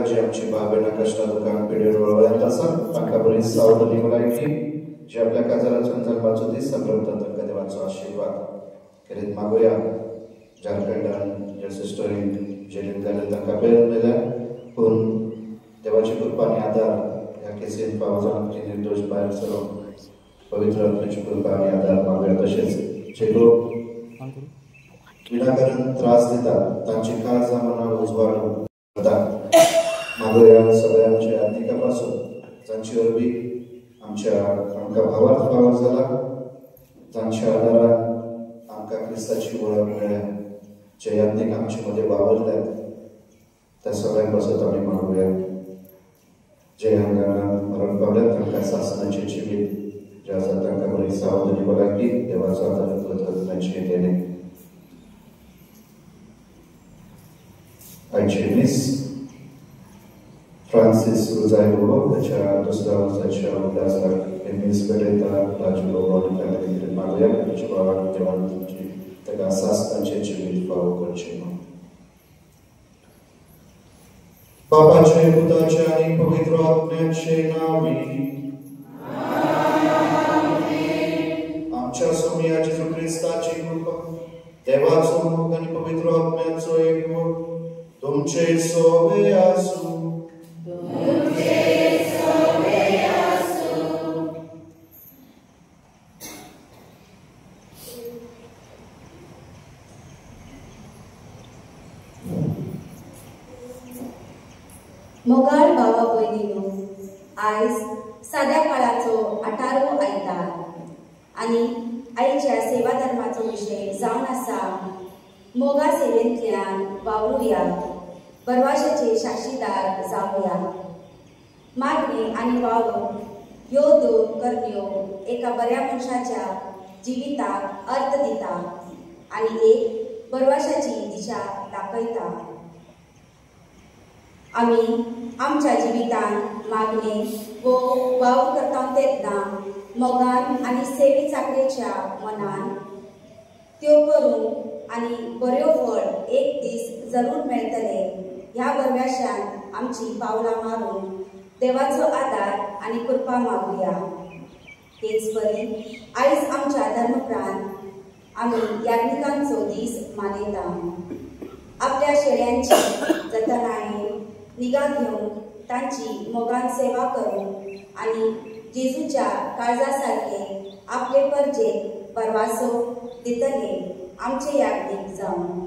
जी आमची भावेना कष्टा दुकान पिढी वळवळ्यांत आसा तांकां बरी सावधनी भलायकी जी आपल्या काजाराच्यान जल्माचो दीस संभ्रमता तांकां देवाचो आशिर्वाद करीत मागुया झारखंडान ज्या सिस्टरींक जेलीन घालून तांकां बेल मेल्या पूण देवाची कृपा आनी आदार ह्या केसीन फावो जावन ती निर्दोष भायर सरून पवित्र आत्म्याची कृपा आनी आदार मागुया तशेंच जे लोक विनाकारण त्रास दितात तांची काळजां मनां उजवाडून मागुया सगळ्या आमच्या आर्थिका पासून जांची वरवीं आमकां भावार्थ फावो जाला जांच्या आदारान आमकां क्रिस्ताची वळख मेळ्ळ्या जे यात्नीक आमचे मदें वावरल्यात त्या सगळ्यांक पासत आमी मागुया जे हांगा मरण पावल्यात तांकां सासणाचें जिवीत जे आसा तांकां बरी सावधनी भलायकी देवाचो आदार करत तांचे देणे आयचे दीस फ्रांसीस रुजायलो त्याच्या दुसऱ्या वर्साच्या उल्हासाक एमएस घडयता राजू बाबा मागुया तांचे भावाक देवान ताका सासणाचें जिवीत फावो करचें म्हणून बापाचे पुताचे आनी पवित्र आत्म्याचे नावी आमच्या सोमिया जेजू क्रिस्ताची कृपा देवाचो मोग आनी पवित्र आत्म्याचो एकमोग तुमचे सोबे आसूं मोगाळ भावा भयणीनो आयज साद्या काळाचो 18वो आयतार आनी आयच्या सेवा धर्माचो विशय जावन आसा मोगा सेवेंतल्यान वावरुया परवाशाचे साक्षीदार जावया मागणी आनी वावर ह्यो दोन करण्यो एका बऱ्या मनशाच्या जिविताक अर्थ दिता आनी एक परवाशाची दिशा दाखयता आमी आमच्या जिवितान मागणे वो वावर करता तेन्ना मोगान आनी सेवे चाकरेच्या मनान त्यो करूंक आनी बऱ्यो फळ एक दीस जरूर मेळटले ह्या बरव्याशान आमची पावलां मारून देवाचो आदार आनी कृपा मागुया तेच परी आयज आमच्या धर्मप्रांत आमी याज्ञिकांचो दीस मनयता आपल्या शेळ्यांची जतनाये निगा घेवन तांची मोगान सेवा करून आनी जेजूच्या काळजा सारके आपले परजेक परवासो दितले आमचे याज्ञिक जावन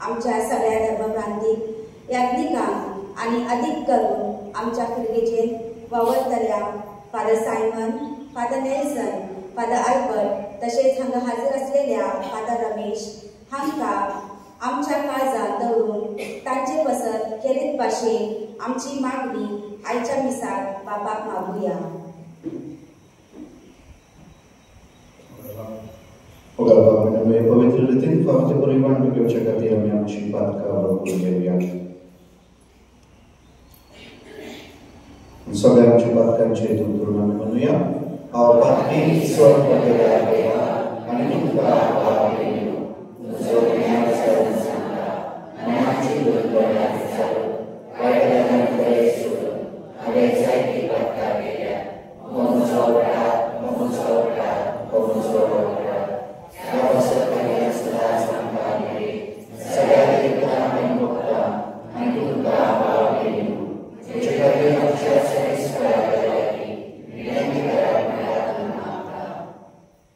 आमच्या सगळ्या धर्मप्रांतीक याज्ञिकांक आनी अधिक करून आमच्या पिळगेचेर वावरतल्या father Simon father Nelson father Albert तशेंच हांगा हाजीर आसलेल्या फादर रमेश हांकां आमच्या काळजांत दवरून तांचे पसत केरीत भाशेन आमची मागणी आयच्या मिसाक बापाक मागुया पवित्र रितीन फावते परिमाण घेवचे खातीर आमी आमची पातकां बरोबर घेवया सगळ्या आमच्या पातकांचे हेतून करून आमी म्हणुया हांव पातकी स्वर्ग देवा आनी तुमकां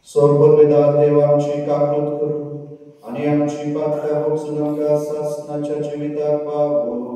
स्वर्गवेदार देवांची काकूत करू आणि आमची पातकां बक्षून आमकां सासणाच्या जिविताक पावो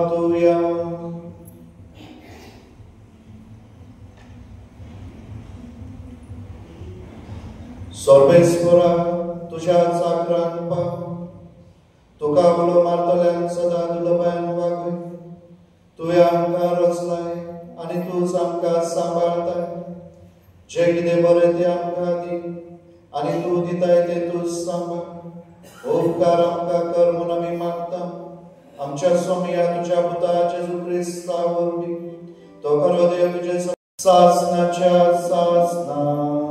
तुया सर्वेस्वरा तुझ्या चाकरान पाव तुका उलो मारतल्यान सदा दुलबान वागय तुया आमकां रचलाय आनी तूच आमकां सांबाळताय जे कितें बरें ते आमकां दी आनी तूं दिताय ते तूच सांबाळ उपकार आमकां कर म्हूण आमी मागता आमच्या स्वामिया तुझ्या पुता जेजू क्रिस्ता वरवीं तो खरो देव तुजे सासनाच्या सासना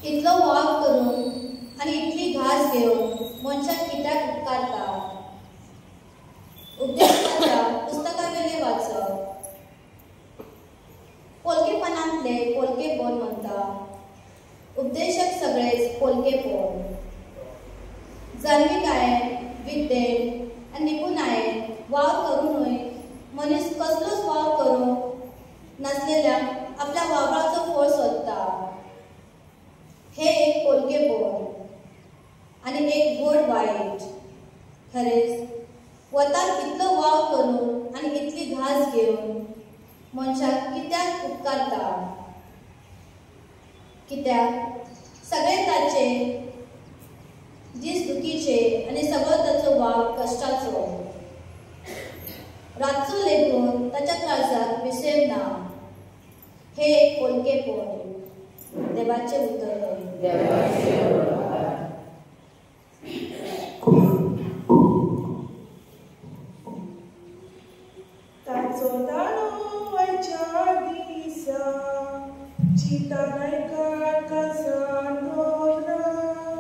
इतलो वाग करून आणि इतली घास घेऊन मनशाक कित्याक उपकारता उपदेशाच्या पुस्तकावेले वाचप पोलकेपणांतले पोलकेपण म्हणटा उपदेशक सगळेच पोलकेपण जाणविकायेन विद्येन आनी निपुणायेन वाव करूनय मनीस कसलोच वाव करूंक नासलेल्या आपल्या वावराचो फळ सोदता हे एक पोलकेपण आणि एक व्हड वाईट खरेच वताक इतलो वाव करून आणि इतली घास घेऊन मनशाक कित्याक उपकारता कित्याक सगळे ताचे दीस दुखीचे आणि सगळो ताचो वाव कश्टाचो रातचो लेगून ताच्या त्रासाक विसर ना हे एक पोलकेपण देवाचे उतर ताचो दाणो वयच्या दिसा चिता नायका कसा दोरा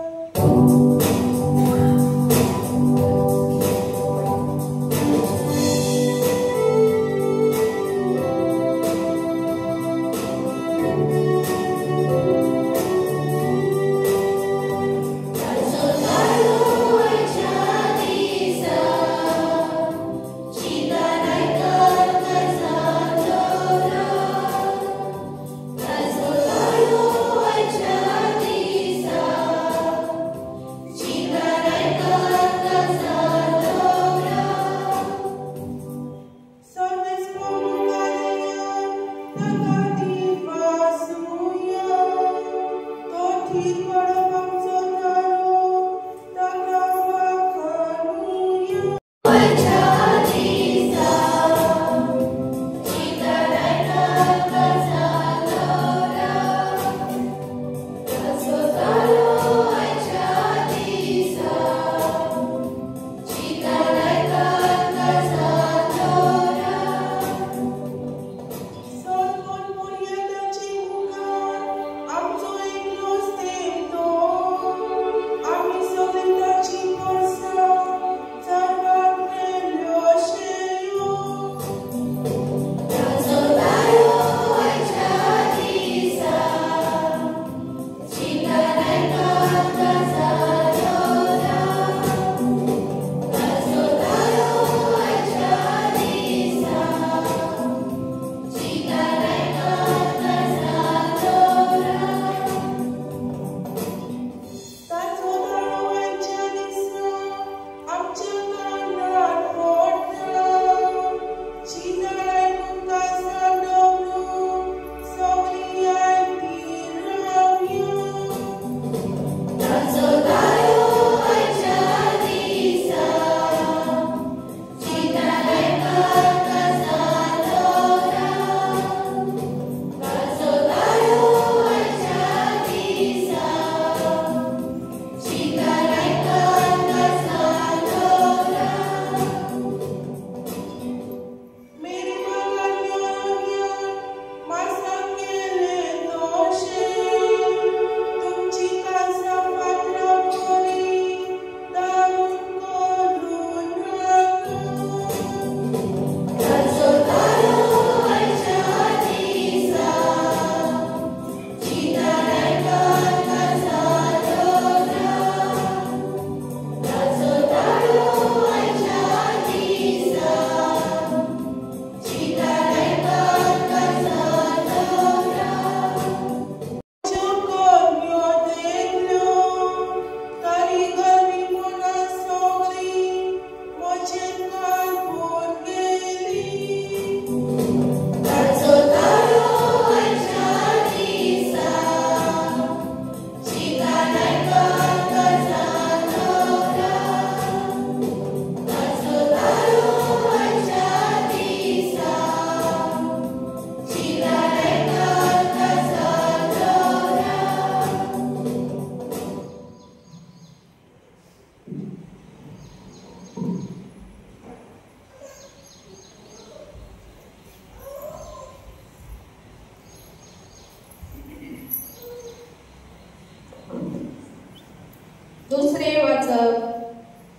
दुसरे वाचप.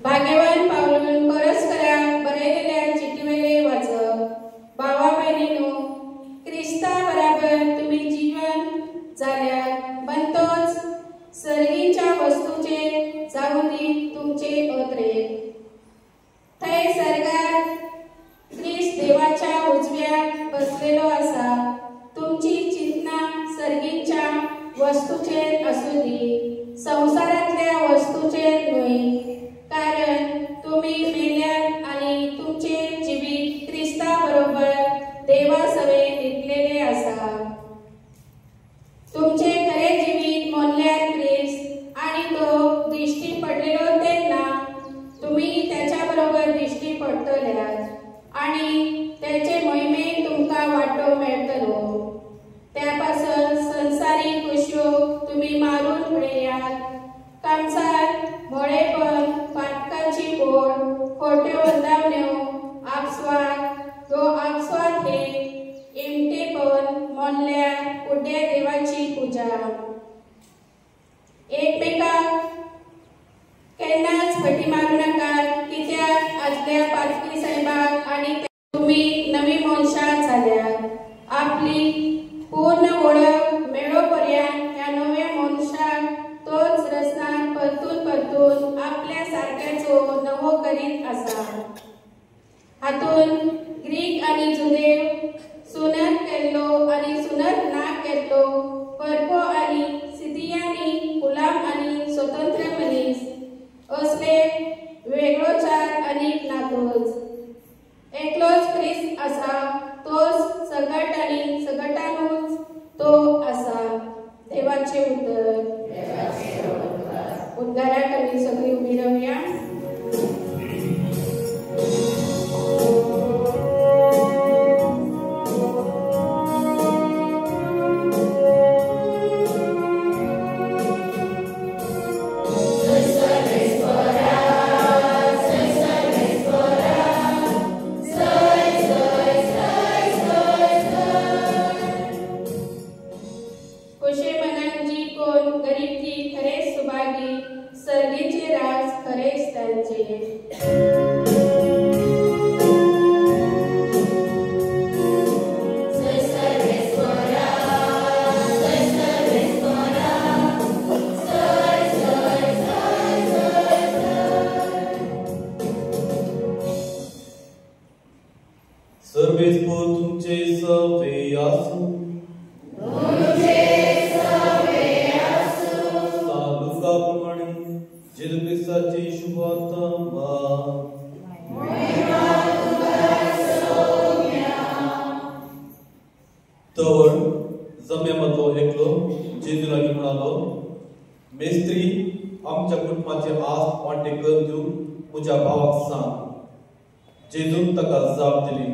भाग्यवान पावलून परस्पराक बरयलेल्या चिठ्ठीवेले वाचप. भावा बहिणीनो, क्रिस्ता बराबर तुम्ही जीवन जाल्यार बनतोच सर्गीच्या वस्तूचे जाऊन दी तुमचे अत्रेक. थंय सर्गात क्रिस्त देवाच्या उजव्याक बसलेलो आसा. तुमची चिंतना सर्गीच्या वस्तूचेर आसूं दी, संसारातल्या वस्तूचेर न्हय. कारण तुम्ही मेल्यात आणि तुमचे जिवीत क्रिस्ता बरोबर देवा सवेत न्हिदलेले आसा. तुमचे खरे जिवीत मोडल्यार क्रिस्त आणि तो दिश्टी पडलेलो तेन्ना तुम्ही त्याच्या बरोबर दिश्टी पडटल्यात आणि त्याचे महिमेत तुमका वाटो मेळटलो. त्यापासून संसारीक कुश्यो तुम्ही मारून उडयात. कामसार, मोळेपण, पातकाची बोड, खोट्यो वंदावण्यो, आपस्वाद हे इमटेपण मोडल्या उड्या देवाची पूजा. एकमेकाक केन्नाच फटी मारू नाकात, कित्याक आदल्या पाचवी साहेबाक आणि तुम्ही नवी मनशां जाल्यात. आपली पूर्ण वळख मेळोपर्यंत ह्या नव्या मनशाक तोच रचनात परतून आपल्या सारख्याचो नवो करीत आसा. हातून ग्रीक आणि जुदेव, सुनत केल्लो आणि सुनत ना केल्लो, परको आणि सिथियानी, गुलाम आणि स्वतंत्र मनीस असले वेगळोचार अनेक नातोच. एकलोच क्रिस्त आसा, तोच सगट आणि सगटानूच तो आसा. देवाचे उतर. उद्गाराक आमी सगळी उभी रावया. जेजून ताका जाप दिली,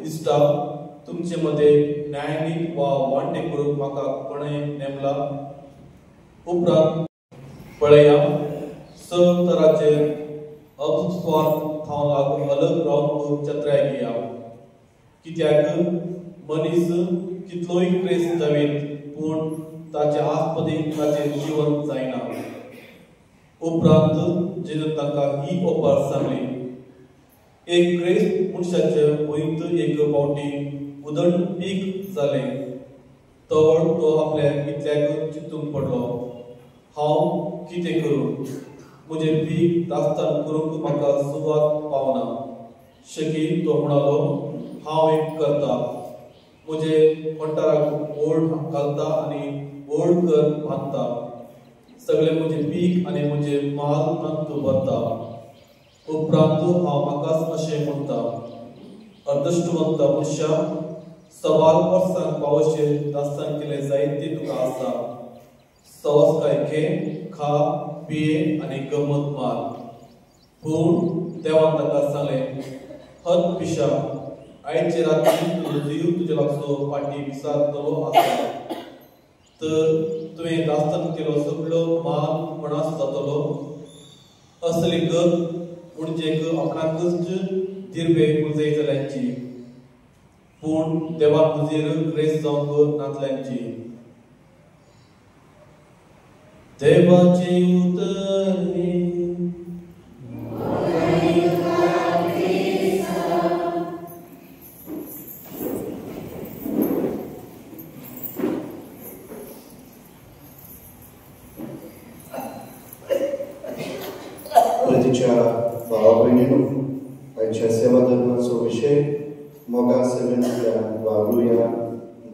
इश्टा, तुमचे मध्ये न्यायानीत वा वांटे करूंक म्हाका कोणें नेमला? उपरांत पळया, स तराचेर अपस्वार्थ खावंक अलग रावन चत्राय घेया. कित्याक मनीस कितलोय क्रेस्त जावीत, पूण ताचे आस्पदीक ताचें जीवन जायना. उपरांत जेजून तांकां ही ओपार सांगली, एक क्रेस्त मनशाचे वैत एक फावटी उदंड पीक जाले. तवळ तो आपल्या इतल्याक चिंतूंक पडलो, हांव कितें करूं? म्हजें पीक दास्तान करूंक म्हाका सुवात पावना. शकीन तो म्हणालो, हांव एक करता, म्हजे कोंठाराक ओड घालता आनी ओड कर बांदता. सगळें म्हजें पीक आनी म्हजें माल तातूंत भरता. उपरांत हांव म्हाकाच अशें म्हणटा, अर्दश्टवंत मनशा, 16 वर्सांक पावशेर दास्तान केलें जायतें तुका आसा. सवस्काय घे, खा, पिये आनी गंमत मार. पूण देवान ताका सांगलें, हत पिशा, आयचे राती तुजो जीव तुजे लागचो फाटीं विसारतलो आसा. तर तुवें दास्तान केलो सगळो माल कोणास जातलो? असली गत म्हणजेक आपणाकच दिरबे मुजय जाल्यांची, पूण देवाक नजर ग्रेस जावंक नातल्यांची. देवाचे उतर हे प्रीतीच्या भावा बहिणींनो, आजच्या सेवा धर्माचो विषय मोगा सेवेंतल्या वावरूया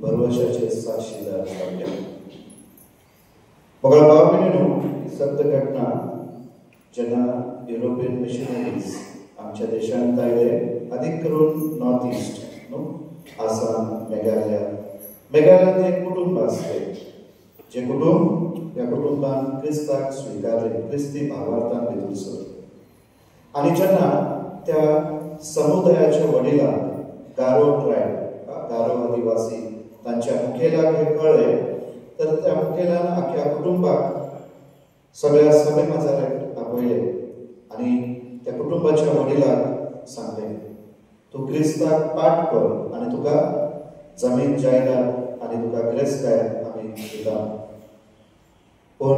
भरवशाचे साक्षीदार जाऊया. मोगा भावा बहिणींनो, सत्य घटना जेन्ना युरोपियन मिशनरीज आमच्या देशांत आयले, अधिक करून नॉर्थ ईस्ट आसाम, मेघालयांत एक कुटुंब आसले, जे कुटुंब या कुटुंबान क्रिस्ताक स्वीकारले, क्रिस्ती भावार्थान भितर सरले. आणि जेन्ना त्या समुदायाच्या वडिलांक गारो ट्रायब, गारो आदिवासी तांच्या मुखेलाक हे कळले, तर त्या मुखेलान आख्या कुटुंबाक सगळ्या सभे माजाराक आपयले आणि त्या कुटुंबाच्या वडिलांक सांगले, तू क्रिस्ताक पाठ कर आणि तुका जमीन जायदाद आणि तुका गिरेस्तकाय आमी दिता. पण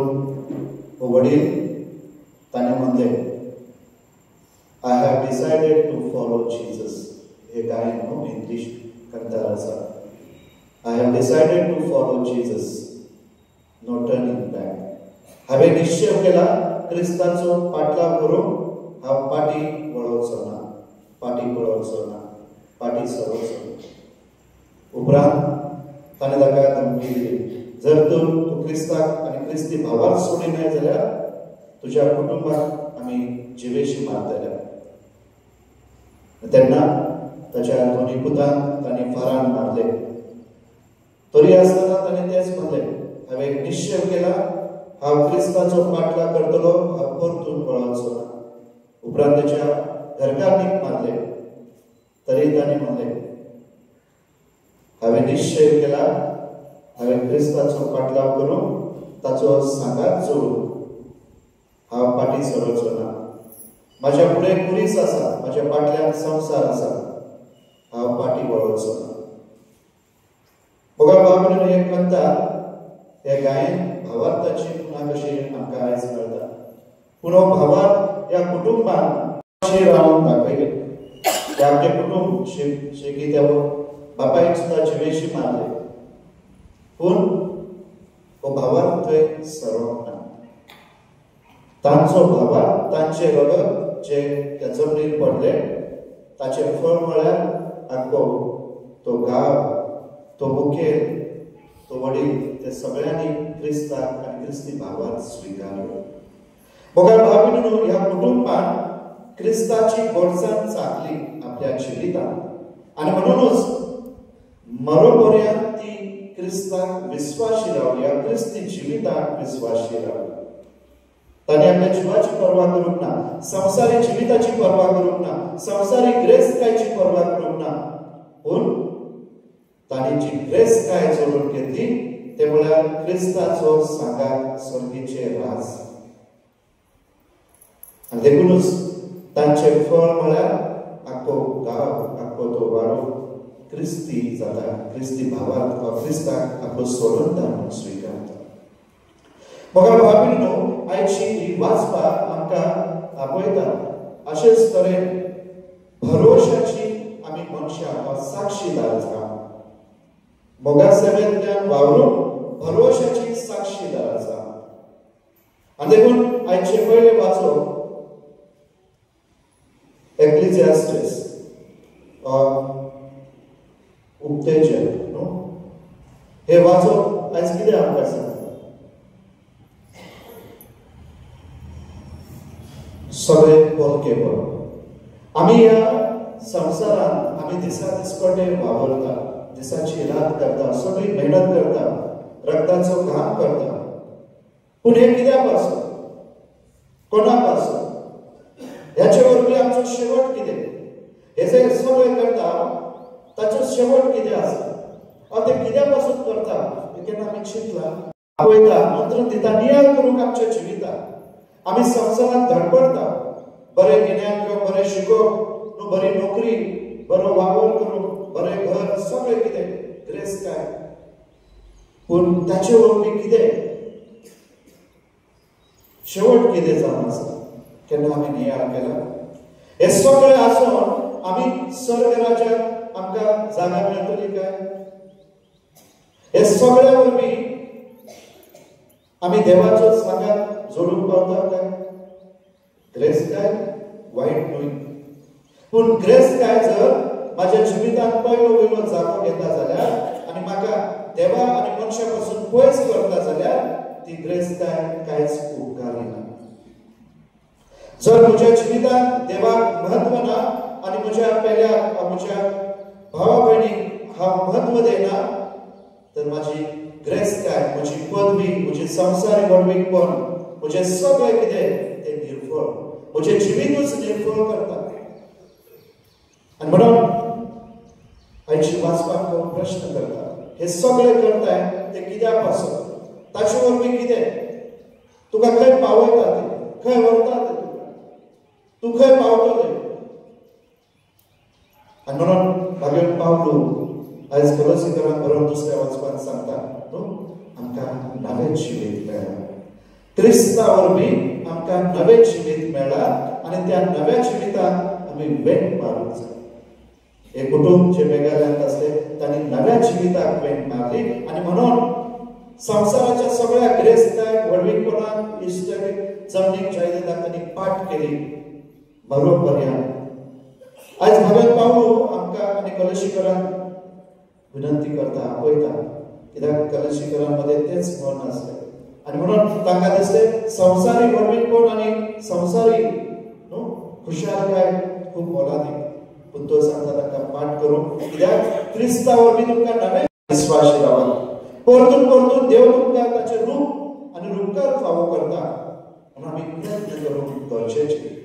वडील ताणे म्हणले, I have decided to follow Jesus. हे गायन न्हू, इंग्लिश कंठार आसा. I have decided to follow Jesus, no turning back. हांवें निश्चय केला क्रिस्ताचो पाटलाव करूंक हांव पाटी वळोवचो ना, पाटी पळोवचो ना, पाटी सरवचो ना. उपरांत ताणें ताका धमकी दिली, जर तूं क्रिस्ताक आनी क्रिस्ती भावाक सोडिनाय जाल्यार तुज्या कुटुंबाक आमी जिवेशी मारतले. तेन्ना ताच्या दोनी पुतांक तांणी फारान मारले. तरी आसतना ताणें तेच म्हणलें, हांवें निश्चय केला हांव क्रिस्ताचो पाटला करतलो, हांव परतून पळोवचो ना. उपरांत ताच्या घरकान्नीक मारले. तरी ताणें म्हणलें, हांवें निश्चय केला हांवें क्रिस्ताचो पाटलाव करून ताचो सांगात जोडून हांव पाटी सरवचो ना. म्हाज्या फुडें कुरीस आसा, म्हाज्या फाटल्यान संवसार आसा, हांव पाटी वळोवचो ना. मोगा बाबून हे कंता हे गायन भावार्थाची पुन्हा कशी आमकां आयज कळटा. पूण हो भावार्थ ह्या कुटुंबान कशें रावन दाखयले. हे आमचें कुटुंब शेकी त्या बापायक सुद्दां जिवेशी मारले, पूण हो भावार्थ थंय सरवंक ना. तांचो भावार्थ, तांचे रगत जे त्या जमनीर पडले, ताचे फळ म्हळ्यार आख्खो तो गांव, तो मुखेल, तो वडील, ते सगळ्यांनी क्रिस्ताक आनी क्रिस्ती भावार्थ स्विकारलो. मोगा भाविनो, ह्या कुटुंबान क्रिस्ताची गोडसाण चाखली आपल्या जिवितांत आनी म्हणूनच मरोपर्यंत ती क्रिस्ताक विश्वासी रावली, क्रिस्ती जिविताक विश्वासी रावली. ताणें आपल्या जिवाची पर्वा करूंक ना, संवसारी जिविताची पर्वा करूंक ना, संवसारी गिरेस्तकायची पर्वा करूंक ना, पूण ताणें जी गिरेस्तकाय जोडून घेतली ते म्हळ्यार क्रिस्ताचो सांगात सर्गीचे राज. आनी देखूनच तांचे फळ म्हळ्यार आख्खो गांव, आख्खो तो वाडो क्रिस्ती जाता, क्रिस्ती भावार्थ वा क्रिस्ताक आपलो सोडूनदार म्हणून स्विकारता. मोगा भाविनो, आयची ही वाचपाक आमकां आपयता. अशेच तरेन भरोशाची आमी मनशां वा साक्षीदार जावं. मोगा सेवेंतल्यान वावरून भरोशाची साक्षीदार जावं. आनी देखून आयचे पयले वाचो एक्लिजियास्टिस उपदेशक न्हू. हे वाचो आयज कितें आमकां सांगता. सगळे पोरके बरो. आमी ह्या संवसारांत आमी दिसा दिसपटे वावरता, दिसाची रात करता, सगळी मेहनत करता, रक्ताचो घाम करता. पूण हे कित्याक पासून, कोणाक पासून, ह्याचे वरवीं आमचो शेवट कितें? हे जे सगळें करता ताचो शेवट कितें आसा? ते कित्या पासून करता हें केन्ना आमी चिंतलां? पळयता मंत्र दिता नियाळ करूंक आमच्या जिवितांत. आमी संवसारांत धडपडटा, बरें गिन्यान घेवन, बरें शिकोवप, बरी नोकरी, बरो वावर करूंक, बरें घर, सगळें कितें गिरेस्तकाय. पूण ताचे वरवीं कितें? शेवट कितें जावन आसा केन्ना आमी नियाळ केला हे सगळे आसून आमी स्वर्ग राज्यांत आमकां जागा मेळटली काय हे सगळ्या वरवीं आमी देवाच्यो सांगात जोडूंक पावता काय ग्रेस काय वायट न्हय पूण ग्रेस काय जर माझ्या जिवितांत पयलो वयलो जागो घेता जाल्यार आनी म्हाका देवा आनी मनशा पासून पयस करता जाल्यार ती ग्रेस काय कांयच उपकारी ना जर म्हज्या जिवितांत देवाक महत्व ना आनी म्हज्या म्हज्या भावा भयणीक हांव महत्व देना तर माझी ग्रेस काय म्हजी पदवी म्हजी संवसारीक वडवीकपण म्हजें सगळें कितें तें निर्फळ म्हजें जिवीतूच निर्फळ करता आनी म्हणून आयची वाचपाक हांव प्रश्न करता हे सगळें करताय ते कित्याक पासून ताचे वरवीं कितें तुका खंय पावयता ते खंय व्हरता ते तूं खंय पावतलें आनी म्हणून भाग्यवान पावलो आयज कॉलोसीकरांक बरोवन दुसऱ्या वाचपाक सांगता न्हू आमकां नवें जिवीत मेळ्ळां क्रिस्ता वरवीं आमकां नवें जिवीत मेळ्ळां आनी त्या नव्या जिवितांत आमी वेग मारूंक जाय हे कुटुंब जे मेघालयांत आसले तांणी नव्या जिविताक वेग मारली आनी म्हणून संवसाराच्या सगळ्या ग्रेस्ताय वडवीकपणाक इश्ट जमनीक जायदादाक तांणी पाठ केली बरोपर्यंत आयज भगत पावलो आमकां आनी कॉलोसीकरांक विनंती करता आपयता कित्याक कॉलोसीकरांमध्ये तेच म्हण आसलें आनी म्हणून तांकां दिसलें संवसारीक वडवीकपण आनी संवसारीक न्हू खुशालकाय खूब मोलादीक पूण तो सांगता तांकां पाठ करूंक कित्याक क्रिस्ता वरवीं तुमकां नवें विश्वासी रावात परतून परतून देव तुमकां ताचें रूप आनी रूपकार फावो करता म्हणून आमी प्रयत्न करूंक गरजेचें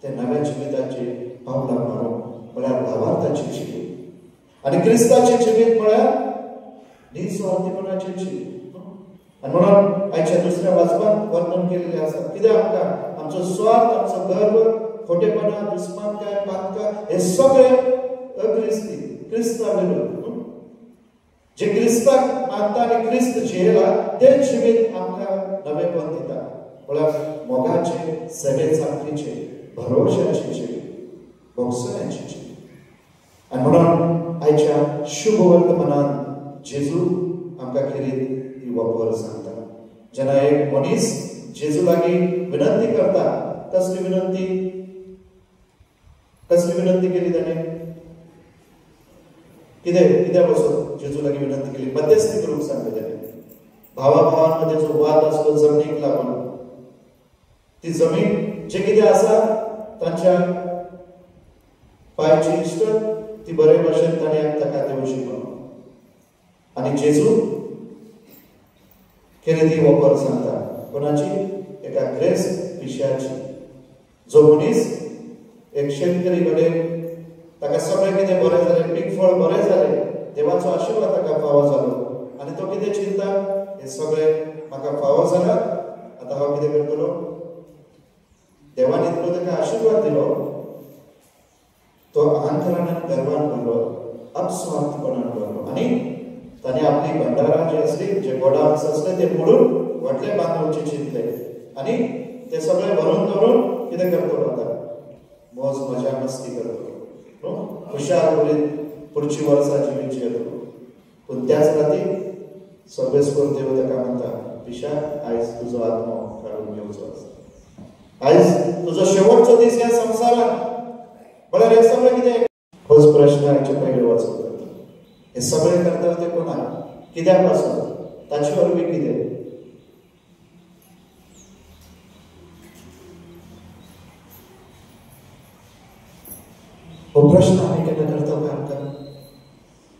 ते नव्या जिविताची पावलां मारूंक म्हळ्यार भावार्थाची जिवीत आनी क्रिस्ताचें जिवीत म्हळ्यार निस्वार्थीपणाचें जिवीत आनी म्हणून आयच्या दुसऱ्या वाचपांत वर्णन केलेलें आसा कित्याक आमकां आमचो स्वार्थ आमचो गर्व खोटेपणा दुस्मानकाय पातकाय हे सगळे अक्रिस्ती क्रिस्ता विरोध जे क्रिस्ताक मानता आनी क्रिस्त जियेला ते जिवीत आमकां नवेपण दिता म्हळ्यार मोगाचे सेवे चाकरीचे भरोशाचे जिवीत भोगसण्याचे जिवीत आनी म्हणून आयच्या शुभ वर्तमानांत जेजू आमकां खेरीत ही वपर सांगता जेन्ना एक मनीस जेजू लागीं विनंती करता कसली विनंती केली ताणें कित्याक वचून जेजू लागीं विनंती केली मध्यस्थी करूंक सांगलें ताणें भावा भावांमध्ये जो वाद आसलो जमनीक लागून ती जमीन जे कितें आसा तांच्या पांयची इश्ट ती बरे भाशेन ताणें ताका दिवची म्हणून आनी जेजू खेरीत ही वपर सांगता कोणाची एका ग्रेस पिश्याची जो मनीस एक शेतकरी कडेन ताका सगळें कितें बरें जालें पीक फळ बरें जालें देवाचो आशिर्वाद ताका फावो जालो आनी तो कितें चिंता हे सगळें म्हाका फावो जाला आतां हांव कितें करतलो देवान इतलो ताका आशिर्वाद दिलो तो अहंकारान आनी गर्वान भरलो अपस्वार्थपणान भरलो आनी ताणें आपली भंडारा जी आसली जे गोडाउन्स आसले ते मोडून व्हडले बांदवचे चिंतले आनी ते सगळे भरून दवरून कितें करतलो आतां मोज मजा मस्ती करतलो खुशाल करीत पुढची वर्सां जिवीत जियेतलो पूण त्याच राती सर्वेस्पर देव ताका म्हणटा पिशा आयज तुजो आत्मो काडून घेवचो आसा आयज तुजो शेवटचो दीस ह्या संवसारांत म्हळ्यार हे सगळें कितें होच प्रश्न हाचे पयलीं वचप करता हे सगळें करता ते कोणाक कित्याक पासून ताचे वरवीं कितें हो प्रश्न आमी केन्ना करता काय आमकां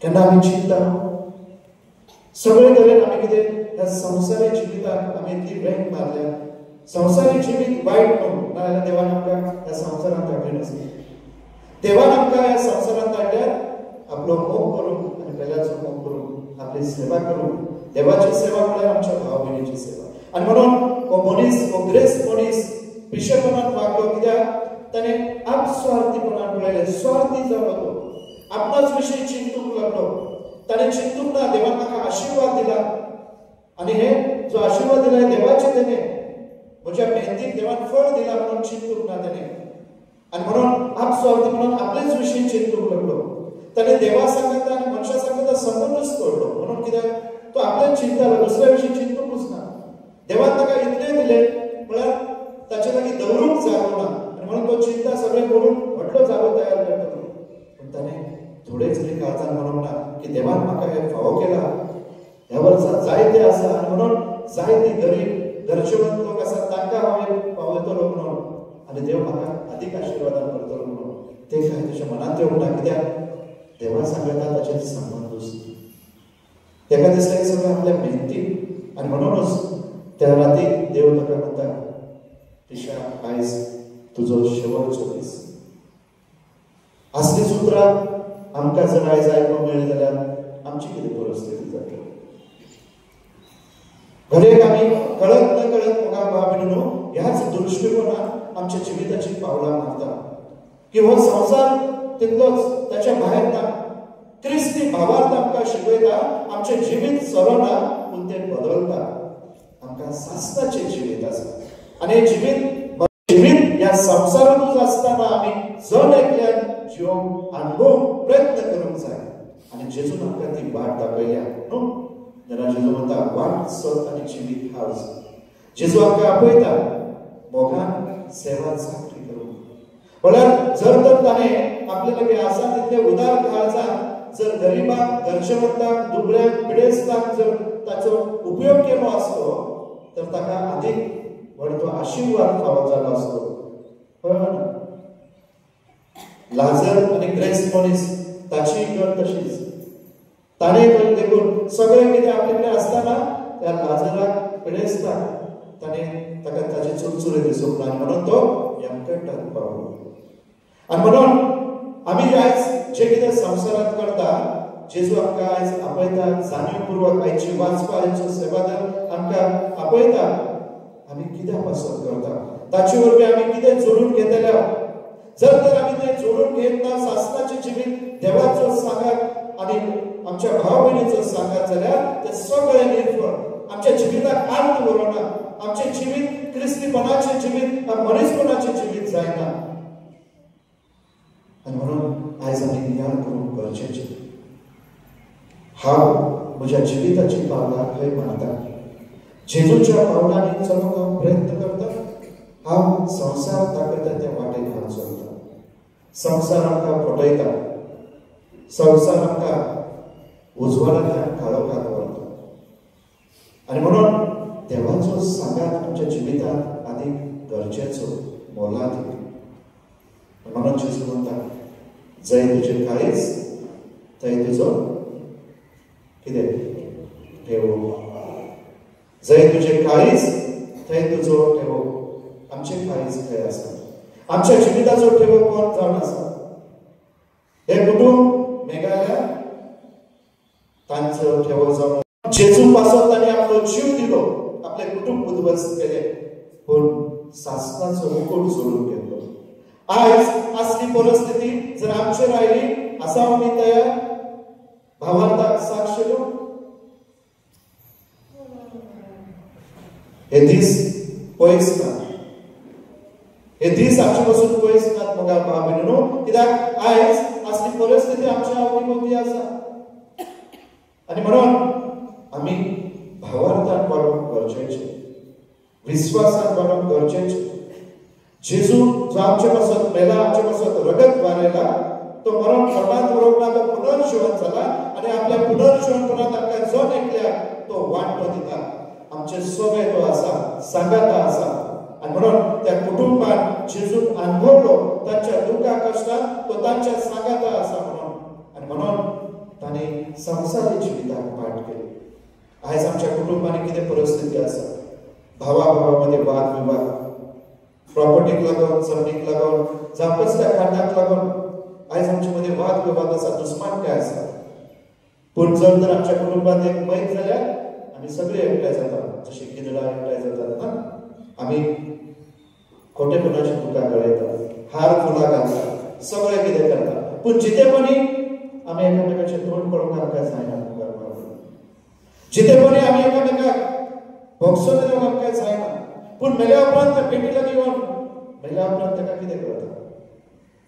केन्ना आमी चिंतता सगळे तरेन आमी कितें ह्या संवसारी जिविताक आमी इतली वेग मारल्या संवसारी जिवीत वायट न्हू नाजाल्यार देवान आमकां ह्या संवसारांत हाडलें नासलें देवान आमकां ह्या संवसारांत हाडल्यार आपलो मोग करूंक आनी बेल्याचो मोग करूंक आपली सेवा करूंक देवाची सेवा म्हळ्यार आमच्या भाव भयणीची सेवा आनी म्हणून हो मनीस हो ग्रेस मनीस पिशेपणान वागलो कित्याक ताणें आपस्वार्थीपणान पळयलें स्वार्थी जालो तो आपणाच विशीं चिंतूंक लागलो ताणें चिंतूंक ना देवान म्हाका आशिर्वाद दिला आनी हे जो आशिर्वाद दिला देवाचे तेणें म्हज्या मेहनतीक देवान फळ दिला म्हणून चिंतूंक ना ताणें, आनी म्हणून आपस्वार्थ म्हणून आपलेच विशीं चिंतूंक लागलो. ताणें देवा सांगता आनी मनशा सांगता संबंदच तोडलो. म्हणून कित्याक तो आपलेच चिंततालो, दुसऱ्या विशीं चिंतूंकूच ना. देवान ताका इतलें दिलें म्हळ्यार ताचे लागीं दवरूंक जागो ना, आनी म्हणून तो चिंता सगळें करून व्हडलो जागो तयार करतलो. पूण ताणें थोडेच तरी काळजान म्हणूंक ना की देवान म्हाका हे फावो केला, ह्या वर्सा जायते आसा, आनी म्हणून जायती गरीब गरजेवंत लोक आसा तांकां हांव पावयतलो म्हणून, आनी देव म्हाका अदीक आशिर्वादान करतलो म्हणून. ते काय तुज्या मनांत येवंक ना, कित्याक देवा सांगता ताचेर संबंदूच ना. ताका दिसता की सगळें आपल्या मेहनतीक, आनी म्हणूनच त्या राती देव ताका म्हणटा पिशा आयज तुजो शेवटचो दीस. असलीच उतरां आमकां जर आयज आयकूंक मेळ्ळी जाल्यार आमची कितें परिस्थिती जातली. घडये आमी कळत नकळत मोगा भाव ह्याच दृश्टिकोनान आमच्या जिविताची पावलां मारता की हो संसार तितलोच ताच्या भायर ना. क्रिस्ती भावार्थ आमकां शिकयता आमचें जिवीत चलना पूण तें बदलता. आमकां सासणाचें जिवीत आसा आनी जिवीत ह्या संसारांतूच आसतना आमी जण एकल्यान जिवंक अनुभव प्रयत्न करूंक जाय. आनी जेजून आमकां ती वाट दाखयल्या न्हू. जेन्ना जेजू म्हणटा वाट सत आनी जिवीत हांव. जेजू आमकां आपयता मोगान सेवा चाकरी करूंक. म्हळ्यार जर तर ताणें आपले लागीं आसा तितले उदार काळजान जर गरिबांक गरजेवंतांक दुबळ्यांक पिडेस्तांक जर ताचो उपयोग केलो आसतो तर ताका अदीक व्हड तो आशिर्वाद फावो जालो आसतो. पण लाजर आनी ग्रेस्त मनीस ताची गत तशीच. ताणें देखून सगळें कितें आपले कडेन आसतना त्या लाजराक पिडेस्ताक ताणें ताका ताचे चुरचुरे दिसूंक ना, आनी म्हणून तो यमकंटांत पावलो. आनी म्हणून आमी आयज जे कितें संवसारांत करता जेजू आमकां आयज आपयता, जाणीवपूर्वक आयची वाचपा आयचो सेवादल आमकां आपयता. आमी कित्याक पसंत करता, ताचे वरवीं आमी कितें जोडून घेतल्या. जर तर आमी तें जोडून घेत ना सासणाचें जिवीत देवाचो सांगात आनी आमच्या भाव भयणीचो सांगात जाल्यार तें सगळें निर्फळ. आमच्या जिविताक अर्थ उरना. आमचें जिवीत क्रिस्तीपणाचें जिवीत, मनीसपणाचें जिवीत जायना. आनी म्हणून आयज आमी ज्ञान करूंक गरजेचें. हांव म्हज्या जिविताची पावलां खंय मारता, जेजूच्या पावलांनी चलूंक हांव प्रयत्न करता. हांव संवसार दाखयता त्या वाटेन हांव चलता. संवसार आमकां फटयता, संवसार आमकां उजवाडांतल्यान काळोखांत व्हरता. आनी म्हणून देवाचो सांगात आमच्या जिवितांत अदीक गरजेचो, मोलादीक. म्हणून जेजू म्हणटा जंय तुजें काळीज थंय तुजो कितें ठेवो. जंय तुजें काळीज थंय तुजो ठेवो. आमचें काळीज खंय आसा, आमच्या जिविताचो ठेवो कोण जावन आसा. हे कुटूंब मेघालया तांचो ठेवो जावन जेजू पासत ताणें आपलो जीव दिलो, आपले कुटुंब उद्ध्वस्त केले, पूण सासणाचो मुकुट सोडून घेतलो. आयज असली परिस्थिती जर आमचेर आयली आसा आमी तयार भावार्थाक साक्ष दिवंक. हे दीस पयस ना, हे दीस आमचे पासून पयस नात मोगा भाव भयणीनो. कित्याक आयज असली परिस्थिती आमच्या अवती आसा. आनी म्हणून आमी भावार्थान वाडोवंक गरजेचें, विश्वासान वाडोवंक गरजेचें. जेजू जो आमचे पासून मेला, आमचे पासून रगत वारयला, तो मरण खटांत उरोवंक ना, तो पुनर्जीवन जाला. आनी आपल्या पुनर्जीवनपणांत आमकां जण एकल्याक तो वांटो दिता. आमचे सगळे तो आसा, सांगाता आसा. आनी म्हणून त्या कुटुंबान जेजून अनुभवलो तांच्या दुखा कश्टांत तो तांच्या सांगाता आसा म्हणून. आनी म्हणून तांणी संवसारी जिविताक पाठ केली. आयज आमच्या कुटुंबांनी कितें परिस्थिती आसा, भावा भावा मध्ये वाद विवाद, प्रॉपर्टीक लागून, जमनीक लागून, जावं कसल्या खांडाक लागून आयज आमचे मध्ये वाद विवाद आसा, दुस्मान काय आसा. पूण जर तर आमच्या कुटुंबात एक मैत जाल्यार आमी सगळे एकठांय जातात, जशी किदळां एकठांय जातात ना. आमी खोटेपणाची दुकां गळयतात, हार फुलां घालतात, सगळे कितें करतात. पूण जितेपणी आमी एकामेकाचें तोंड पळोवंक आमकां जायना. जितेपणी आमी एकामेकाक भोगसोन दिवंक आमकां जायना. पण मेल्या उपरांत पेटीला घेऊन मेल्या उपरांत ताका कितें करता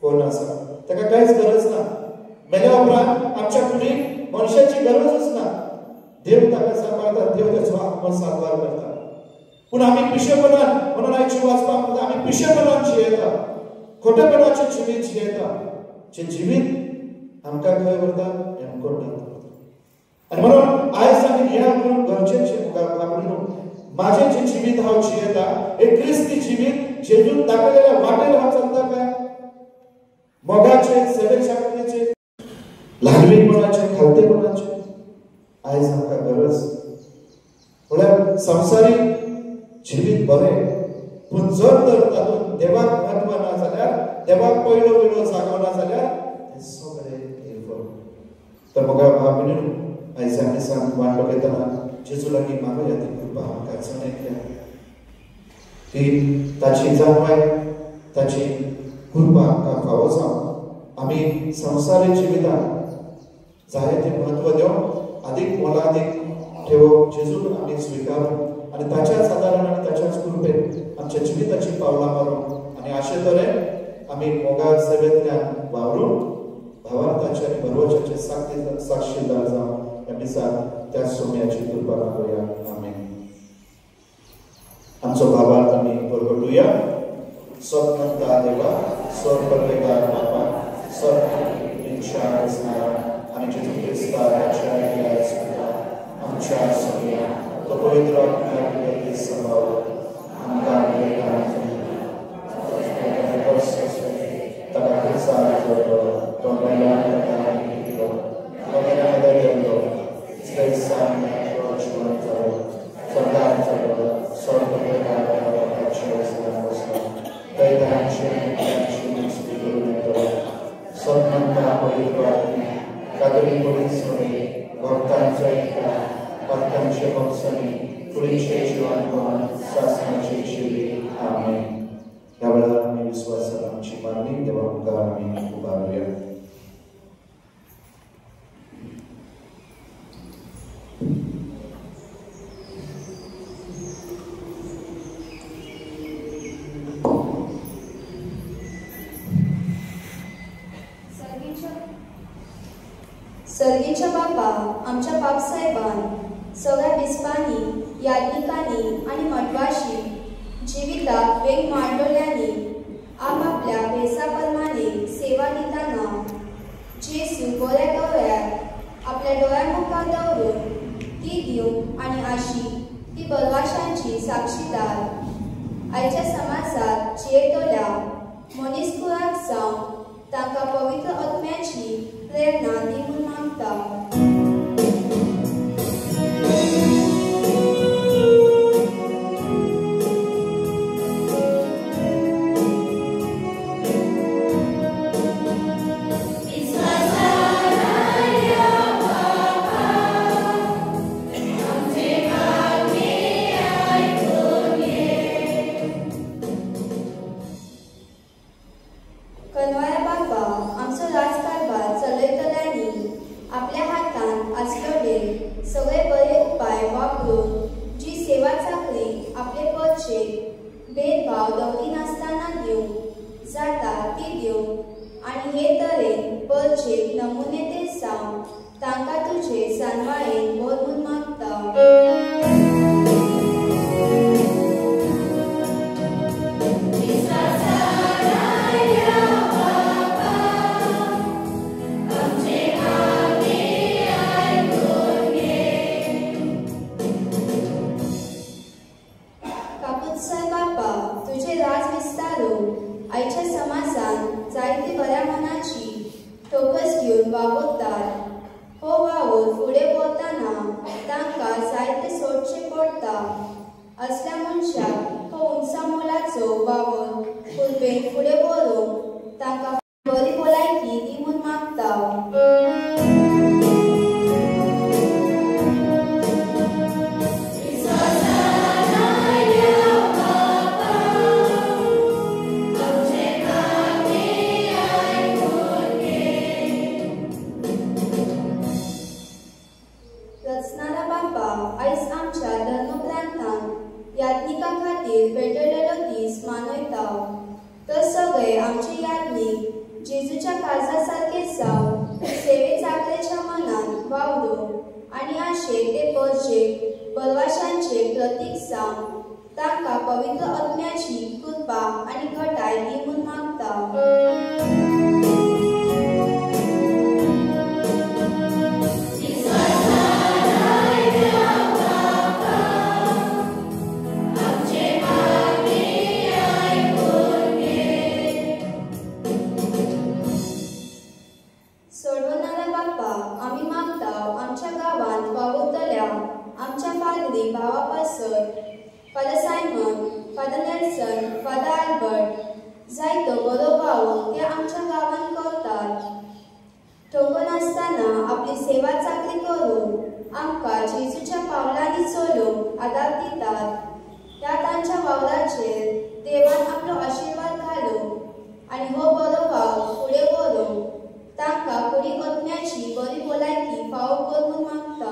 कोण आसा ताका कांयच गरज ना मेल्या उपरांत आमच्या कुडीक मनशाची गरजच ना देव ताका सांबाळता देव त्याचो आत्मा सांबाळ करता पण आमी पिशेपणान म्हणून आयची वाचपाक म्हणटा आमी पिशेपणान जियेता खोटेपणाचें जिवीत जियेता जे जिवीत आमकां खंय व्हरता हेमकोंडांत आणि म्हणून आयज आमी ह्या करून गरजेचें मुखार माझे जे जिवीत हांव जियेता हे क्रिस्ती जिवीत जेजून दाखयलेल्या वाटेर हांव चलता काय मोगाचे सेवे चाकरीचे ल्हानपणाचे खालतेपणाचे आयज आमकां गरज म्हळ्यार संवसारीक जिवीत बरें पूण जर तर तातूंत देवाक म्हत्व ना जाल्यार देवाक पयलो वेळो जागो ना जाल्यार ते सगळें हेरफोर तर मोगा भावभयणीनो आयज आमी सांग वांटो घेतना जेजू लागीं मागुया ती कृपा आमकां जणेल्या की ताची जाणवाय ताची कृपा आमकां फावो जावं आमी संवसारीक जिवितांत जाय तें म्हत्व दिवं अदीक मोलादीक ठेवप जेजूक आमी स्विकारूं आणि ताच्याच आदारान आणि ताच्याच कृपेन आमच्या जिविताची पावलां मारूं आणि अशे तरेन आमी मोगाळ सेवेंतल्यान वावरून भावार्थाचे आनी बरोवच्याचे साक्षीदार जावं ह्या दिसाक त्या सोम्याची कृपा मागुया आमेन आमचो भावार्थ आमी परगटुया सत्मंता देवा सर्वपरवेगार बापा सर्व इच्छा आणि जेजू क्रिस्ता आमच्या सगळ्या तो पवित्र आत्म्याची संभाव आमकां ताका क्रिस्तान जोडलो तो मेल्यान ताका दिलो तो मेल्यान देलो क्रिस्तान रोचून जालो सदां जालो सर्वपरवेगार बापाचे वचन थंय तांची स्वीकारून येतो सन्मंता पवित्र आत्म्या कादरी पवित्र भक्तांच्या भक्तांचे भक्तांनी पुढीचे जीवन शासनाचे जिवी आमेन ह्या वेळार आमी विश्वासान आमची मागणी देवा मुखार आमी उबारूया सर्गीच्या बापा आमच्या बापसाहेबान सगळ्या बिस्पांनी याज्ञिकांनी आणि मठवाशी जिविताक वेग मांडलेल्यांनी आपापल्या भेसा प्रमाणे सेवा दिताना जेसू बऱ्या गवळ्याक आपल्या दोळ्यामुखार दवरून ती दिवंक आणि आशी ती बरवाशांची साक्षीदार आयच्या समाजात जियेतल्या मनीसकुळाक जावन तांकां पवित्र आत्म्याची प्रेरणा दी म्हूण मागता सगळे बरे उपाय वापरून जी सेवा चाकरी आपले पदचे भेदभाव दवरी नासतना दिवंक जाता ती दिवंक आणि हे तरेन पदचे नमुने ते जावन तांकां तुजे सांबाळेन भरभूर मागता आयच्या समाजान जायते बऱ्या मनाची ठोकस घेवन वावरतात हो वावर फुडें वतना तांकां जायते सोडचे पडटा असल्या मनशाक हो उंचा मोलाचो वावर कुलबेन फुडें व्हरूंक तांकां बरी भलायकी दी म्हूण मागता याज्ञिका खातीर सगळे आमचे याज्ञिक जेजूच्या काळजासारखेच जावं सेवे चाकरेच्या मनात वावरो आणि आशे ते परजे परवाशांचे प्रतीक जावन तांकां पवित्र आत्म्याची कृपा आणि घटाय दी म्हूण मागता। सोडवणारा बाप्पा आम्ही मागता आमच्या गावात वावुरतल्या आमच्या पाद्री भावा passer father Simon father Nelson father Albert जायतो बरो भाव ते आमच्या गावात करतात। ठोकन आसतना आपली सेवा चाकरी करून आमकां जेजूच्या पावलांनी चलूंक आदार दितात। त्या तांच्या वावराचेर देवान आपलो आशीर्वाद घालूं आनी हो बरो भाव फुडें व्हरूंक तांकां कोणी आत्म्याची बरी भलायकी फावो करून मागता।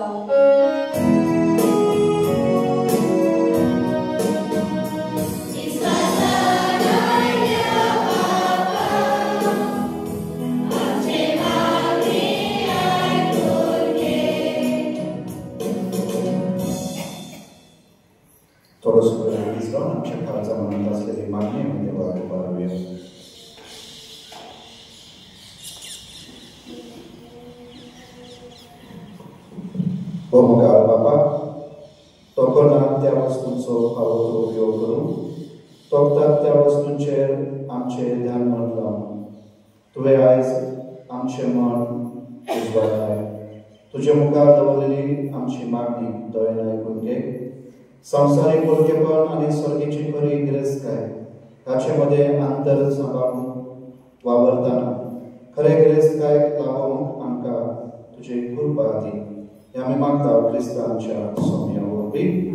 थोडंसं वेळ जाऊन आमच्या काळाचा मनात असलेली मागणी म्हणजे वाढवावी। हो मग बाबा तोखणात त्या वस्तूंचो फावो तो उपयोग करून तोखतात त्या वस्तूंचेर आमचे ध्यान मन लावन तुवें आयज आमचें मन उजवाडाय। तुजे मुखार दवरलेली आमची मागणी दयेन आयकून घे। संवसारीक वळखेपण आनी सर्गेची खरी गिरेस्तकाय हाचे मदें अंतर सांबाळून वावरतना खरे गिरेस्तकायेक लागूंक आमकां तुजी कृपा दी हे आमी मागता क्रिस्तांच्या सोम्या वरवीं।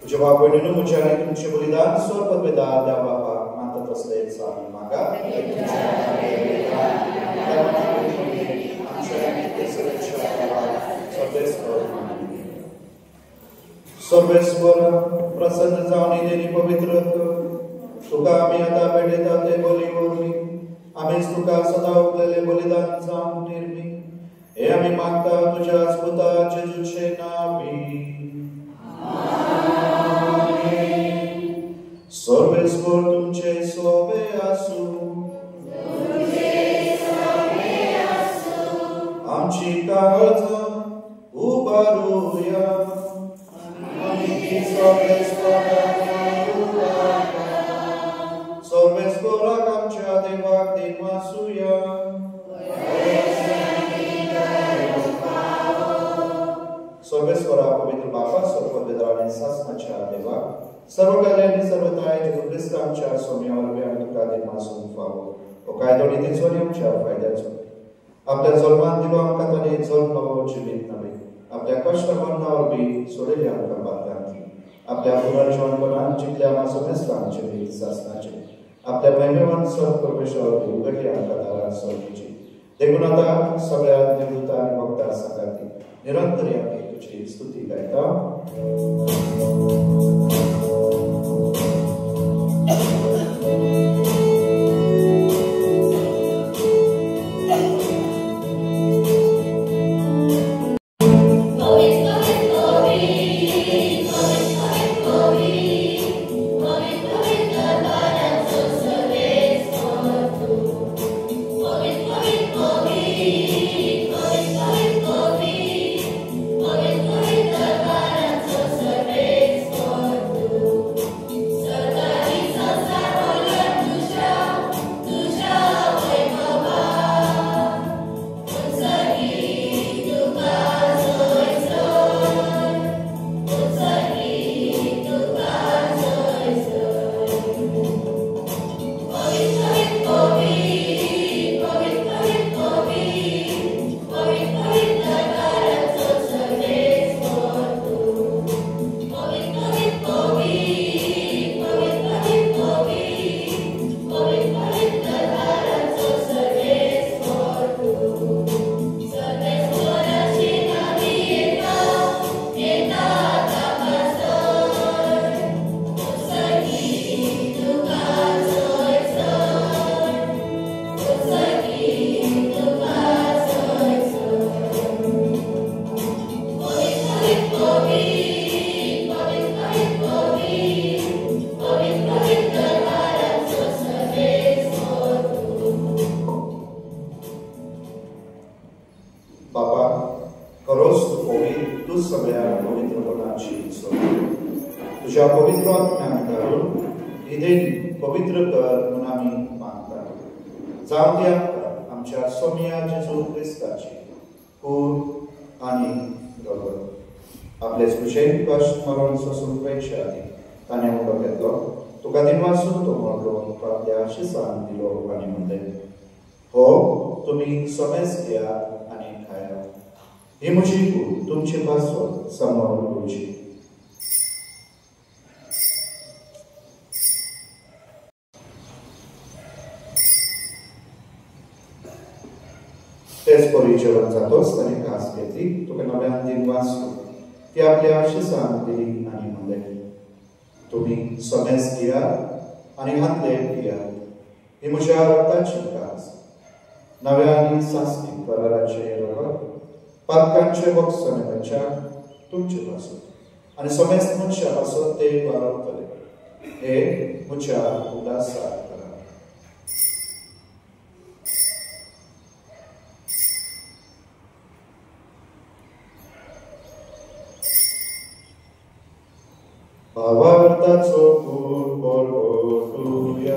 जवाब वेळेनं मुझ्याने तुमचे बलिदान स्वर्गपिता द्या बाबा मानत असले सामी मागा सर्वेश्वर प्रसन्न जावन देणी पवित्र तुका आम्ही आता भेटता ते बली वरवी आम्हीच तुका सदा उरलेले बलिदान जावन निर्मी हे आम्ही मागता तुझ्या पुता जेजूचे नावी। सर्वेश्वर तुमचे सोबे आसू आमची काळज उबारूया सर्वेश्वराक आमच्या देवाक देव आसूया। सर्वेश्वरा पवित्र बापा सर्वपितराने शासनाच्या देवा सर्व कल्याणी सर्वताय जेजू ख्रिस्त आमच्या सोम्यावर आमी तुका देव आसून पावो हो कायदो नितीचो आनी आमच्या फायद्याचो आपल्या जल्मान दिलो आमकां ताणे जल्म नवो जिवीत नवे आपल्या कश्ट मरणावर बी सोडिल्ले आमकां बांदांतली आपल्या पुनर्जीवनपणान जितले आमकां समजला आमचे रीत सासनाचे आपल्या महिमेवान सर परमेश्वर उगडली आमकां दारां सर्गीची देखून आतां सगळ्या देवदूतां आनी भक्तां सांगाती निरंतर आमी तुजी स्तुती गायता तेच परिचरण जातोच ताणे कास घेतली तुका नव्यान दिन वाचलो ती आपल्या शिसान दिली आनी म्हणलें तुमी समेज घेयात आनी हातले घेयात ही म्हज्या रक्ताची कास नव्या आनी सासणी कराराचे रगत पातकांचे बक्षाने मनशाक तुमचे पासून आनी समेज मनशा पासून ते वारवतले हे म्हज्या उदासार भावार्थाचो पूर बोलवूया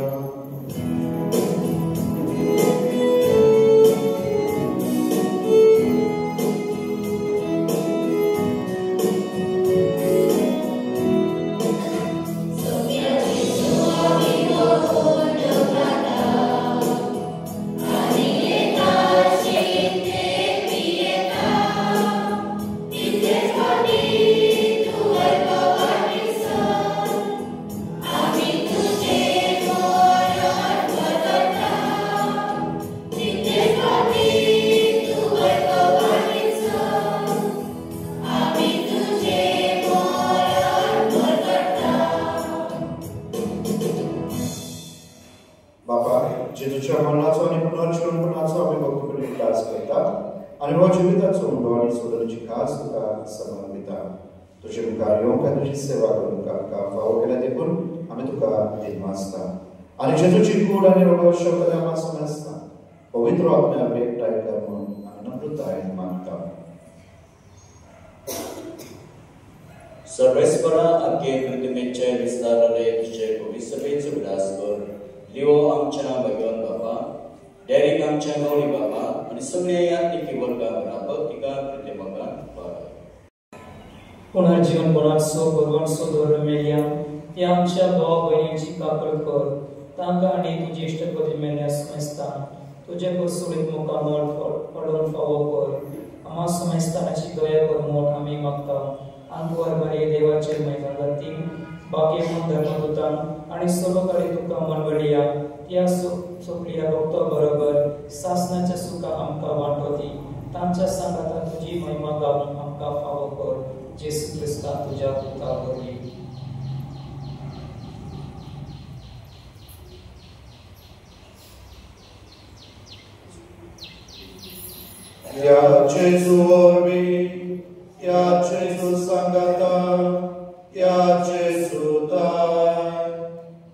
आणि जेजूची कूड आणि रगत शब्द आम्हाला समजता पवित्र आत्म्यार भेटाय कर म्हणून आम्ही नम्रतायेन मागता सर्वेस्परा आगे प्रतिमेचे विस्तारले तुझे पवित्रतेचे विलास कर लिओ आमच्या भगवान बाबा डेरिक आमच्या गौरी बाबा आणि सगळे यात्रिकी वर्गावर तिका प्रतिमगान पार पुनर्जीवन कोणाचो भगवानचो धर्म मेल्या ते आमच्या भाव बहिणीची कापड कर तांकां आनी तुजी इश्टपती मेल्या समेस्तान तुजे कुरसुळीत मुखार मोड पडून फावो कर आम्हा समेस्तानाची दया कर मोठ आमी मागता आनी तूं हरभरे देवाचेर महिमा जाती बाकी म्हूण धर्मदूतान आनी सर्वकाळी तुका मनवडिया त्या सोपलिया भक्ता बरोबर सासनाच्या सुखां आमकां वांटो दी तांच्या सांगातान तुजी महिमा गावून आमकां फावो कर जेसू क्रिस्ता तुज्या पुता वरवीं या Gesù orbi, या Gesù sangata, या Gesù dai,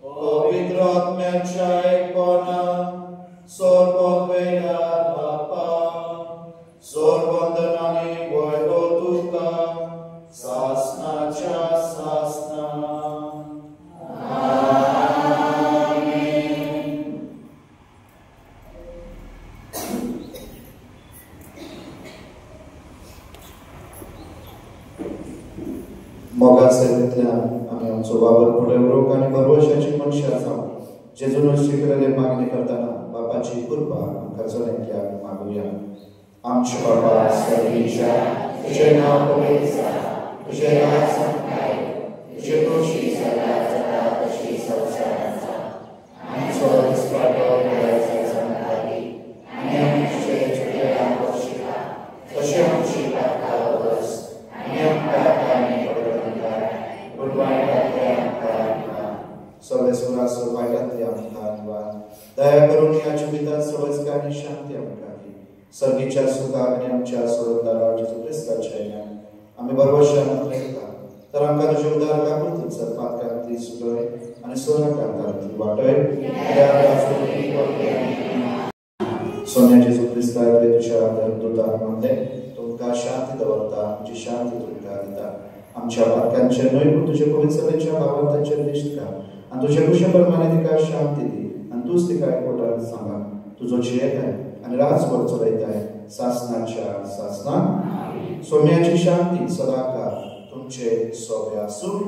pavitr atmea icona, sorbovea papa, sorbondanani voivoduca, sasna cha sasna. Moga सेवेंतल्यान आमी आमचो वावर फुडें व्हरूंक आनी परवशाची मनशां जावं जेजून शिकलेले मागणी करतना बापाची कृपा आमकां सगळ्यांक मागुया आमचे बाबा स्वर्गीच्या तुजें नांव पवित्र जावं तुजें राज संपय तुजें कृशी सदां जाता तशी संवसारांत जावं आमचो दिसपाटो वेळ जमताली आनी आमचे चुकलेल्यांक बक्षिता तशें आमची पातकां वस आनी आमकां सर्वेश्वराचो वायटांतली आमकां आनवान दया करून ह्या जिवितांत सवयस्कार आनी शांती आमकां दी सर्गीच्या सुखाक आनी आमच्या सोडवणारा जेजू क्रिस्ताच्या नांवान आमी बरवशान लेखता तर आमकां तुजे उदार काकूत सत्पातकांतली सुटय आनी सोनाकांतांतली वाटय सोन्या जेजू क्रिस्ताचे तुज्या धर्मदूतान म्हणले तुमकां शांती दवरता तुजी शांती तुमकां दिता आमच्या पातकांचेर न्हय पूण तुजे पवित्रतेच्या भावांताचेर दिश्ट कर आनी तुजे कुशे प्रमाणे तिका शांती दी आनी तूंच तिका एकवटान सांबाळ तुजो जियेताय आनी राजभर चलयताय सासनाच्या सासनाक सोम्याची शांती सदांकाळ तुमचे सोबे आसूं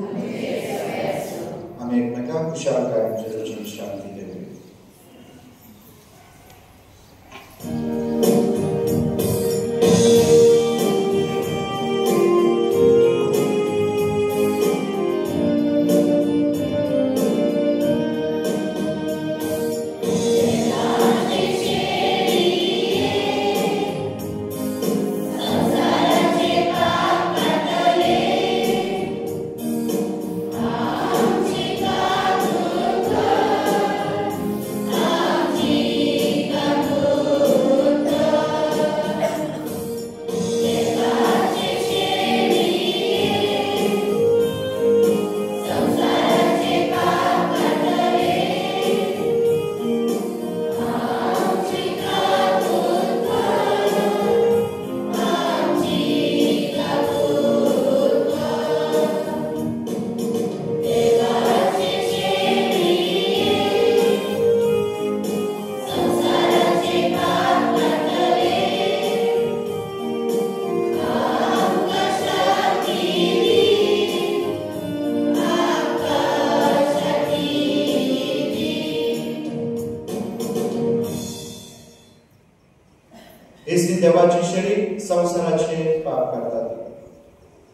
आमी एकमेकांक खुशालकायेन जेजूची शांती देव देवाची शेळी संसाराचे पाप करतात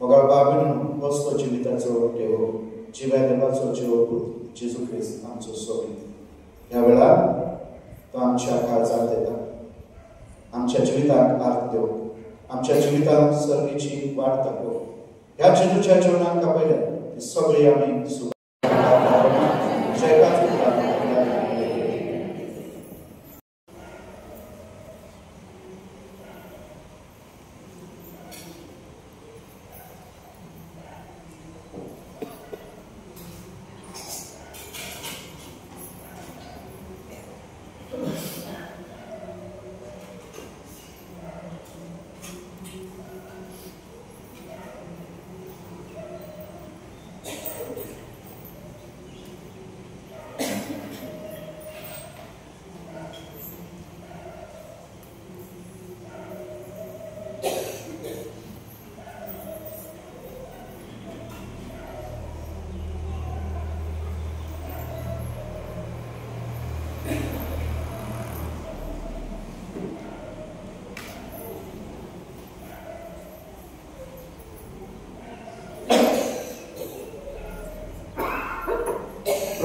मोगाळ बाबीन वस्तो जिविताचो देव जिव्या देवाचो जीव जेजू ख्रिस्त आमचो सोबी ह्या वेळार तो आमच्या काळजांत येता आमच्या जिविताक अर्थ देव आमच्या जिवितांत सर्गीची वाट दाखोव ह्या जेजूच्या जिवनाक आपयल्या सगळी आमी सुख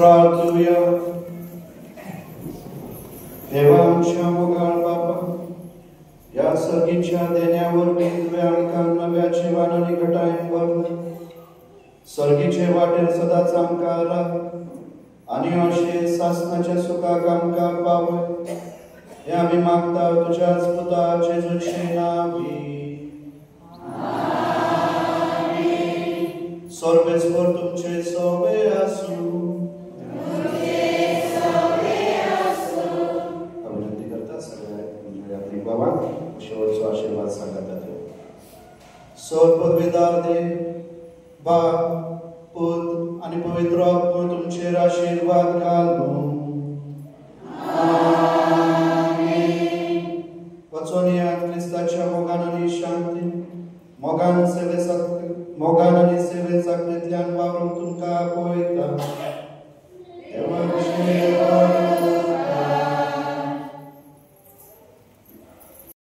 प्रार्थूया. देवा आमच्या मोगाळ बापा, या सर्गीच्या देण्यावर तुव्या आमकां नव्या जिवानांनी घटायन भरले. सर्गीचे वाटेर सदांच आमकां राख आनी अशे सासनाच्या सुखाक आमकां पावय. हे आमी मागता तुझ्याच पुता जेजूचे नावी. सर्वेस्वर तुमचे सवे आसूं. विनंती करता सगळ्या आपली बाबा शेवटचो आशीर्वाद सांगता. सर पदवीदार देव, बाप, पुत आणि पवित्र आत्मा तुमचेर आशीर्वाद घालूं. वचून या क्रिस्ताच्या मोगान आणि शांती, मोगान आणि सेवे साखळींतल्यान वावरूंक तुमकां पळयता.